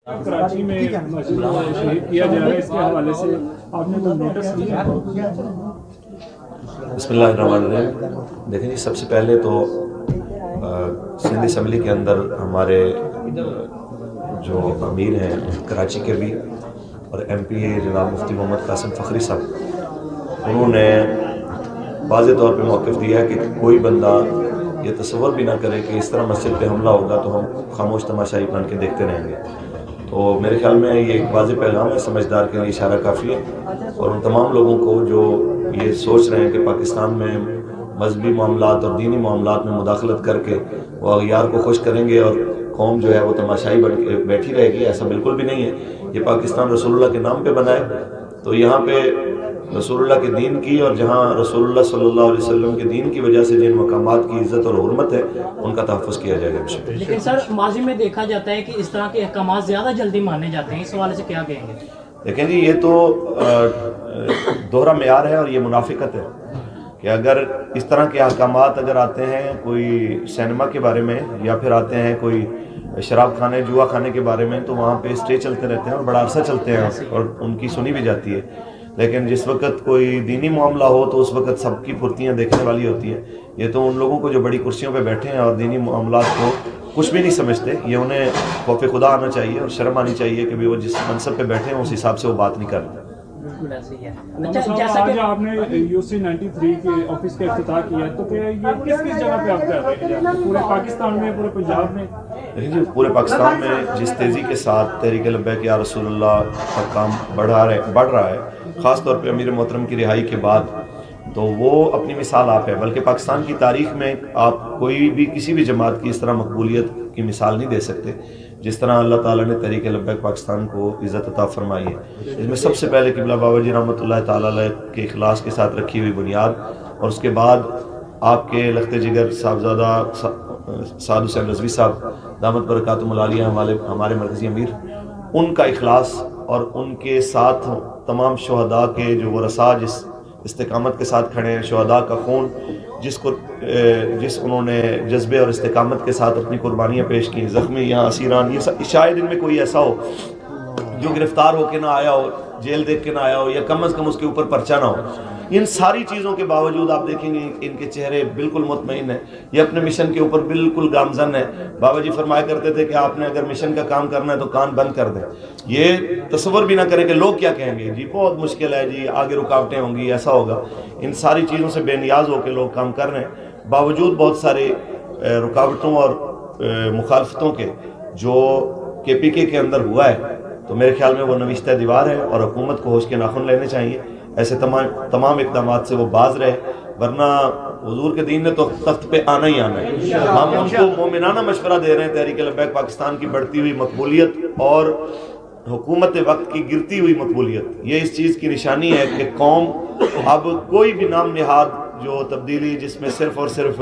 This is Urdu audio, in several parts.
کراچی میں شہید کیا جا رہا ہے، اس کے حوالے سے آپ نے کوئی نوٹس لیا؟ بسم اللہ الرحمن الرحیم۔ دیکھیں جی، سب سے پہلے تو سندھ اسمبلی کے اندر ہمارے جو امیر ہیں کراچی کے بھی اور ایم پی اے جناب مفتی محمد قاسم فخری صاحب، انہوں نے واضح طور پہ موقف دیا ہے کہ کوئی بندہ یہ تصور بھی نہ کرے کہ اس طرح مسجد پہ حملہ ہوگا تو ہم خاموش تماشائی بن کے دیکھتے رہیں گے۔ تو میرے خیال میں یہ ایک واضح پیغام ہے، سمجھدار کے لیے اشارہ کافی ہے، اور ان تمام لوگوں کو جو یہ سوچ رہے ہیں کہ پاکستان میں مذہبی معاملات اور دینی معاملات میں مداخلت کر کے وہ اغیار کو خوش کریں گے اور قوم جو ہے وہ تماشائی بن کے بیٹھی رہے گی، ایسا بالکل بھی نہیں ہے۔ یہ پاکستان رسول اللہ کے نام پہ بنا ہے، تو یہاں پہ رسول اللہ کے دین کی اور جہاں رسول اللہ صلی اللہ علیہ وسلم کے دین کی وجہ سے جن مقامات کی عزت اور حرمت ہے ان کا تحفظ کیا جائے گا۔ لیکن سر، ماضی میں دیکھا جاتا ہے کہ اس طرح کے احکامات زیادہ جلدی مانے جاتے ہیں، اس حوالے سے کیا کہیں گے؟ دیکھیں جی، یہ تو دوہرا معیار ہے اور یہ منافقت ہے کہ اگر اس طرح کے احکامات اگر آتے ہیں کوئی سینما کے بارے میں یا پھر آتے ہیں کوئی شراب کھانے جوا کھانے کے بارے میں، تو وہاں پہ اسٹے چلتے رہتے ہیں اور بڑا عرصہ چلتے ہیں اور ان کی سنی بھی جاتی ہے۔ لیکن جس وقت کوئی دینی معاملہ ہو تو اس وقت سب کی پھرتیاں دیکھنے والی ہوتی ہیں۔ یہ تو ان لوگوں کو جو بڑی کرسیوں پہ بیٹھے ہیں اور دینی معاملات کو کچھ بھی نہیں سمجھتے، یہ انہیں خوف خدا آنا چاہیے اور شرم آنی چاہیے کہ وہ جس منصب پہ بیٹھے ہیں اس حساب سے وہ بات نہیں کر رہے۔ بالکل ایسے ہی ہے۔ آج آپ نے UC 93 کے آفس کا افتتاح کیا ہے، تو کیا یہ کس کس جگہ پہ آپ کر رہے ہیں؟ پورے پاکستان میں، پورے پنجاب میں؟ دیکھیں جی، پورے پاکستان میں جس تیزی کے ساتھ تحریک لبیک یا رسول اللہ کا کام بڑھ رہا ہے، خاص طور پہ امیر محترم کی رہائی کے بعد، تو وہ اپنی مثال آپ ہے۔ بلکہ پاکستان کی تاریخ میں آپ کوئی بھی کسی بھی جماعت کی اس طرح مقبولیت کی مثال نہیں دے سکتے جس طرح اللہ تعالیٰ نے تحریک لبیک پاکستان کو عزت عطا فرمائی ہے۔ اس میں سب سے پہلے قبلہ بابا جی رحمۃ اللہ تعالیٰ علیہ کے اخلاص کے ساتھ رکھی ہوئی بنیاد، اور اس کے بعد آپ کے لخت جگر صاحبزادہ سعد حسین رضوی صاحب دامت برکاتہم العالیہ ہمارے مرکزی امیر، ان کا اخلاص اور ان کے ساتھ تمام شہداء کے جو ورثاء جس استقامت کے ساتھ کھڑے ہیں، شہداء کا خون جس انہوں نے جذبے اور استقامت کے ساتھ اپنی قربانیاں پیش کی، زخمی یہاں اسیران، یہ شاید ان میں کوئی ایسا ہو جو گرفتار ہو کے نہ آیا ہو، جیل دیکھ کے نہ آیا ہو، یا کم از کم اس کے اوپر پرچہ نہ ہو۔ ان ساری چیزوں کے باوجود آپ دیکھیں گے ان کے چہرے بالکل مطمئن ہیں، یہ اپنے مشن کے اوپر بالکل گامزن ہے۔ بابا جی فرمایا کرتے تھے کہ آپ نے اگر مشن کا کام کرنا ہے تو کان بند کر دیں، یہ تصور بھی نہ کریں کہ لوگ کیا کہیں گے، جی بہت مشکل ہے، جی آگے رکاوٹیں ہوں گی، ایسا ہوگا۔ ان ساری چیزوں سے بے نیاز ہو کے لوگ کام کر رہے ہیں، باوجود بہت سارے رکاوٹوں اور مخالفتوں کے جو KPK کے اندر ہوا ہے، تو میرے خیال میں وہ نوشتہ دیوار ہے اور حکومت کو ہوش کے ناخن لینے چاہیے، ایسے تمام اقدامات سے وہ باز رہے، ورنہ حضور کے دین نے تو تخت پہ آنا ہی آنا ہے۔ ہم ان کو مومنانہ مشورہ دے رہے ہیں، تحریک لبیک پاکستان کی بڑھتی ہوئی مقبولیت اور حکومت وقت کی گرتی ہوئی مقبولیت، یہ اس چیز کی نشانی ہے کہ قوم اب کوئی بھی نام نہاد جو تبدیلی جس میں صرف اور صرف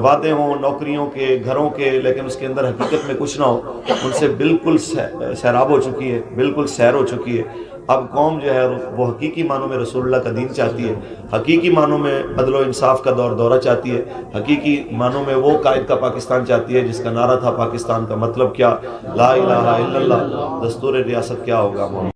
وعدے ہوں، نوکریوں کے، گھروں کے، لیکن اس کے اندر حقیقت میں کچھ نہ ہو، ان سے بالکل سیراب ہو چکی ہے، بالکل سیر ہو چکی ہے۔ اب قوم جو ہے وہ حقیقی معنوں میں رسول اللہ کا دین چاہتی ہے، حقیقی معنوں میں عدل و انصاف کا دورہ چاہتی ہے، حقیقی معنوں میں وہ قائد کا پاکستان چاہتی ہے جس کا نعرہ تھا پاکستان کا مطلب کیا، لا الہ الا اللہ، دستور ریاست کیا ہوگا۔